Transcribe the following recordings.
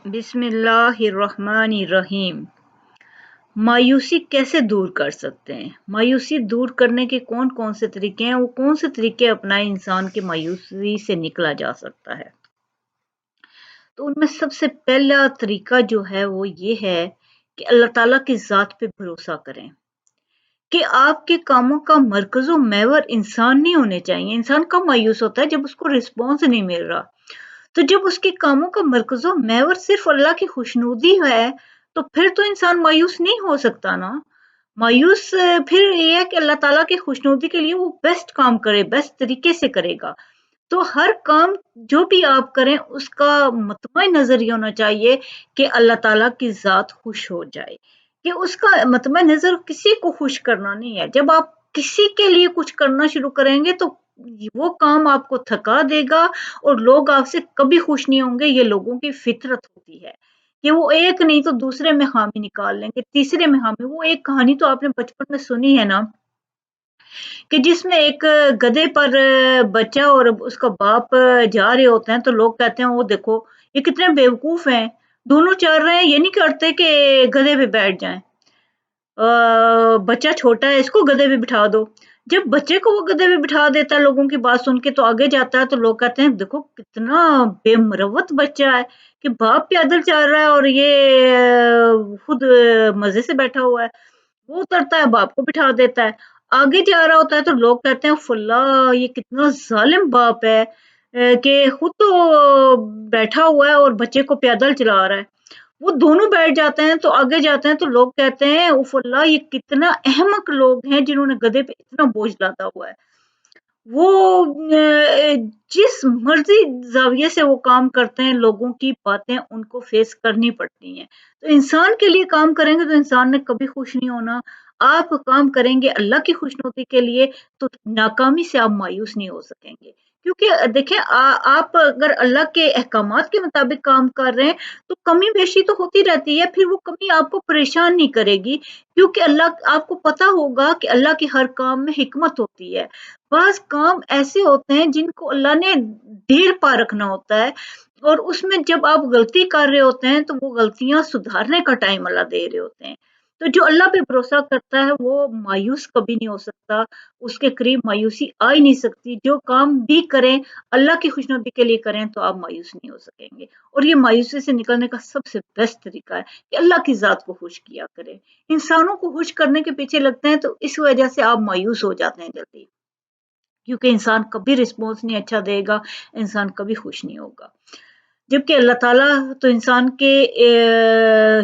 بسم اللہ الرحمن الرحیم۔ مایوسی کیسے دور کر سکتے ہیں؟ مایوسی دور کرنے کے کون کون سے طریقے ہیں؟ وہ کون سے طریقے اپنائے انسان کے مایوسی سے نکلا جا سکتا ہے؟ تو ان میں سب سے پہلا طریقہ جو ہے وہ یہ ہے کہ اللہ تعالیٰ کی ذات پہ بھروسہ کریں کہ آپ کے کاموں کا مرکز و محور انسان نہیں ہونے چاہیے۔ انسان کب مایوس ہوتا ہے؟ جب اس کو رسپانس نہیں مل رہا۔ تو جب اس کے کاموں کا مرکز و محور صرف اللہ کی خوشنودی ہے تو پھر تو انسان مایوس نہیں ہو سکتا نا۔ مایوس پھر یہ ہے کہ اللہ تعالیٰ کی خوشنودی کے لیے وہ بیسٹ کام کرے، بیسٹ طریقے سے کرے گا۔ تو ہر کام جو بھی آپ کریں اس کا مطمئن نظر یہ ہونا چاہیے کہ اللہ تعالیٰ کی ذات خوش ہو جائے، کہ اس کا مطمئن نظر کسی کو خوش کرنا نہیں ہے۔ جب آپ کسی کے لیے کچھ کرنا شروع کریں گے تو وہ کام آپ کو تھکا دے گا اور لوگ آپ سے کبھی خوش نہیں ہوں گے۔ یہ لوگوں کی فطرت ہوتی ہے کہ وہ ایک نہیں تو دوسرے میں خامی نکال لیں گے، تیسرے میں خامی۔ وہ ایک کہانی تو آپ نے بچپن میں سنی ہے نا، کہ جس میں ایک گدھے پر بچہ اور اس کا باپ جا رہے ہوتے ہیں تو لوگ کہتے ہیں وہ دیکھو یہ کتنے بیوقوف ہیں، دونوں چل رہے ہیں، یہ نہیں کرتے کہ گدھے پہ بیٹھ جائیں، بچہ چھوٹا ہے اس کو گدھے پہ بٹھا دو۔ جب بچے کو وہ گدھے پہ بٹھا دیتا ہے لوگوں کی بات سن کے تو آگے جاتا ہے تو لوگ کہتے ہیں دیکھو کتنا بے مروت بچہ ہے کہ باپ پیدل چل رہا ہے اور یہ خود مزے سے بیٹھا ہوا ہے۔ وہ اترتا ہے باپ کو بٹھا دیتا ہے، آگے جا رہا ہوتا ہے تو لوگ کہتے ہیں فلا یہ کتنا ظالم باپ ہے کہ خود تو بیٹھا ہوا ہے اور بچے کو پیدل چلا رہا ہے۔ وہ دونوں بیٹھ جاتے ہیں تو آگے جاتے ہیں تو لوگ کہتے ہیں اوف اللہ یہ کتنا احمق لوگ ہیں جنہوں نے گدھے پہ اتنا بوجھ لادا ہوا ہے۔ وہ جس مرضی زاویے سے وہ کام کرتے ہیں لوگوں کی باتیں ان کو فیس کرنی پڑتی ہیں۔ تو انسان کے لیے کام کریں گے تو انسان نے کبھی خوش نہیں ہونا۔ آپ کام کریں گے اللہ کی خوشنودی کے لیے تو ناکامی سے آپ مایوس نہیں ہو سکیں گے، کیونکہ دیکھیں آپ اگر اللہ کے احکامات کے مطابق کام کر رہے ہیں تو کمی بیشی تو ہوتی رہتی ہے، پھر وہ کمی آپ کو پریشان نہیں کرے گی، کیونکہ اللہ آپ کو پتا ہوگا کہ اللہ کے ہر کام میں حکمت ہوتی ہے۔ بعض کام ایسے ہوتے ہیں جن کو اللہ نے دیر پا رکھنا ہوتا ہے اور اس میں جب آپ غلطی کر رہے ہوتے ہیں تو وہ غلطیاں سدھارنے کا ٹائم اللہ دے رہے ہوتے ہیں۔ تو جو اللہ پہ بھروسہ کرتا ہے وہ مایوس کبھی نہیں ہو سکتا، اس کے قریب مایوسی آ ہی نہیں سکتی۔ جو کام بھی کریں اللہ کی خوشنودی کے لیے کریں تو آپ مایوس نہیں ہو سکیں گے۔ اور یہ مایوسی سے نکلنے کا سب سے بیسٹ طریقہ ہے کہ اللہ کی ذات کو خوش کیا کریں۔ انسانوں کو خوش کرنے کے پیچھے لگتے ہیں تو اس وجہ سے آپ مایوس ہو جاتے ہیں جلدی، کیونکہ انسان کبھی رسپانس نہیں اچھا دے گا، انسان کبھی خوش نہیں ہوگا۔ جبکہ اللہ تعالیٰ تو انسان کے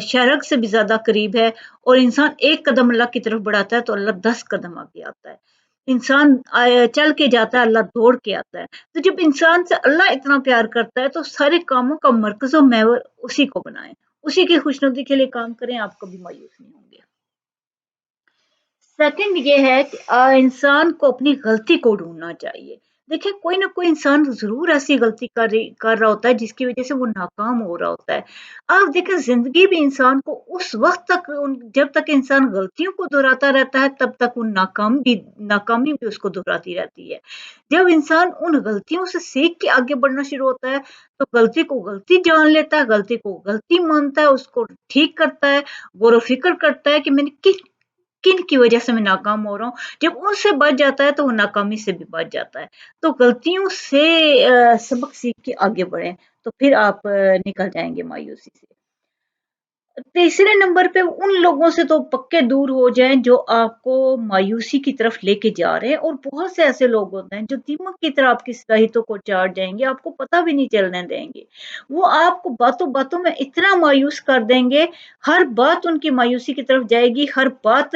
شرک سے بھی زیادہ قریب ہے، اور انسان ایک قدم اللہ کی طرف بڑھاتا ہے تو اللہ 10 قدم آگے آتا ہے۔ انسان چل کے جاتا ہے، اللہ دوڑ کے آتا ہے۔ تو جب انسان سے اللہ اتنا پیار کرتا ہے تو سارے کاموں کا مرکز و محور اسی کو بنائیں، اسی کی خوشنودی کے لیے کام کریں، آپ کبھی مایوس نہیں ہوں گے۔ سیکنڈ یہ ہے کہ انسان کو اپنی غلطی کو ڈھونڈنا چاہیے۔ دیکھیں کوئی نہ کوئی انسان ضرور ایسی غلطی کر رہا ہوتا ہے جس کی وجہ سے وہ ناکام ہو رہا ہوتا ہے۔ آپ دیکھیں زندگی بھی انسان کو اس وقت تک جب تک انسان غلطیوں کو دہراتا رہتا ہے تب تک وہ ناکامی بھی اس کو دہراتی رہتی ہے۔ جب انسان ان غلطیوں سے سیکھ کے آگے بڑھنا شروع ہوتا ہے تو غلطی کو غلطی جان لیتا ہے، غلطی کو غلطی مانتا ہے، اس کو ٹھیک کرتا ہے، غور و فکر کرتا ہے کہ میں نے کن کی وجہ سے میں ناکام ہو رہا ہوں۔ جب ان سے بچ جاتا ہے تو وہ ناکامی سے بھی بچ جاتا ہے۔ تو غلطیوں سے سبق سیکھ کے آگے بڑھیں تو پھر آپ نکل جائیں گے مایوسی سے۔ تیسرے نمبر پہ ان لوگوں سے تو پکے دور ہو جائیں جو آپ کو مایوسی کی طرف لے کے جا رہے ہیں، اور بہت سے ایسے لوگ ہوتے ہیں جو دیمک کی طرح آپ کی صلاحیتوں کو چاٹ جائیں گے، آپ کو پتہ بھی نہیں چلنے دیں گے۔ وہ آپ کو باتوں باتوں میں اتنا مایوس کر دیں گے، ہر بات ان کی مایوسی کی طرف جائے گی، ہر بات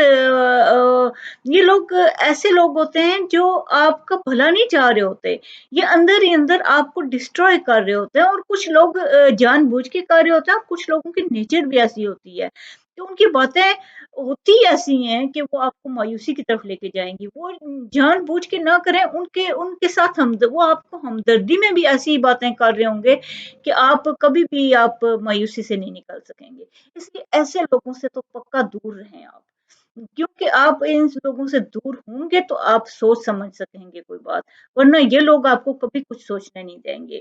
یہ لوگ ایسے لوگ ہوتے ہیں جو آپ کا بھلا نہیں چاہ رہے ہوتے، یہ اندر ہی اندر آپ کو ڈسٹروائے کر رہے ہوتے ہیں، اور کچھ لوگ جان بوجھ کے کر رہے ہوتے ہیں، اور کچھ لوگوں کی نیچر بھی ایسی ہوتی ہے کہ ان کی باتیں ہوتی ایسی ہیں کہ وہ آپ کو مایوسی کی طرف لے کے جائیں گی۔ وہ جان بوجھ کے نہ کریں، ان کے ساتھ وہ آپ کو ہمدردی میں بھی ایسی باتیں کر رہے ہوں گے کہ آپ کبھی بھی آپ مایوسی سے نہیں نکل سکیں گے۔ اس لیے ایسے لوگوں سے تو پکا دور رہیں آپ، کیونکہ آپ ان لوگوں سے دور ہوں گے تو آپ سوچ سمجھ سکیں گے کوئی بات، ورنہ یہ لوگ آپ کو کبھی کچھ سوچنے نہیں دیں گے۔